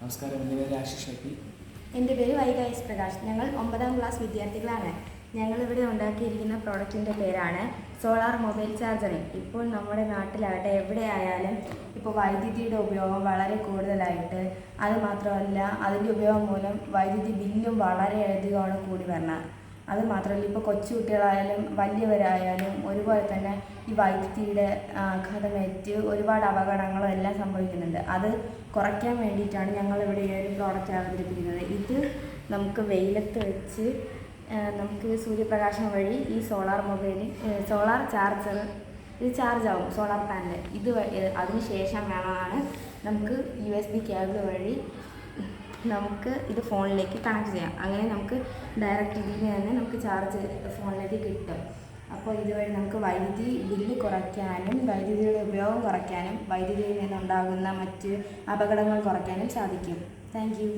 നമസ്കാരം, എൻ്റെ പേര് ആശിഷ് ഷെട്ടി. എൻ്റെ പേര് വൈകാസ് പ്രകാശ്. ഞങ്ങൾ 9ാം ക്ലാസ് വിദ്യാർത്ഥികളാണ്. ഞങ്ങളിവിടെ ഉണ്ടാക്കിയിരിക്കുന്ന പ്രോഡക്റ്റിൻ്റെ പേരാണ് സോളാർ മൊബൈൽ ചാർജറിങ്. ഇപ്പോൾ നമ്മുടെ നാട്ടിലാകട്ടെ എവിടെയായാലും ഇപ്പോൾ വൈദ്യുതിയുടെ ഉപയോഗം വളരെ കൂടുതലായിട്ട്, അതുമാത്രമല്ല അതിൻ്റെ ഉപയോഗം മൂലം വൈദ്യുതി ബില്ലും വളരെയധികമാണ് കൂടി വരുന്നത്. അതുമാത്രമല്ല ഇപ്പോൾ കൊച്ചുകുട്ടികളായാലും വലിയവരായാലും ഒരുപോലെ തന്നെ ഈ വൈദ്യുതിയുടെ ആഘാതമേറ്റ് ഒരുപാട് അപകടങ്ങളും എല്ലാം സംഭവിക്കുന്നുണ്ട്. അത് കുറയ്ക്കാൻ വേണ്ടിയിട്ടാണ് ഞങ്ങളിവിടെ ഈ ഒരു പ്രോഡക്റ്റ് അവതരിപ്പിക്കുന്നത്. ഇത് നമുക്ക് വെയിലത്ത് വെച്ച് നമുക്ക് സൂര്യപ്രകാശം വഴി ഈ സോളാർ ചാർജർ ഇത് ചാർജാവും. സോളാർ പാനൽ അതിന് ശേഷം വേണമാണ് നമുക്ക് USB കേബിൾ വഴി നമുക്ക് ഇത് ഫോണിലേക്ക് കണക്ട് ചെയ്യാം. അങ്ങനെ നമുക്ക് ഡയറക്റ്റ് ഇതിൽ തന്നെ നമുക്ക് ചാർജ് ഫോണിലേക്ക് കിട്ടും. അപ്പോൾ ഇതുവഴി നമുക്ക് വൈദ്യുതി ബില്ല് കുറയ്ക്കാനും വൈദ്യുതിയുടെ ഉപയോഗം കുറയ്ക്കാനും വൈദ്യുതിയിൽ നിന്നുണ്ടാകുന്ന മറ്റ് അപകടങ്ങൾ കുറയ്ക്കാനും സാധിക്കും. Thank you.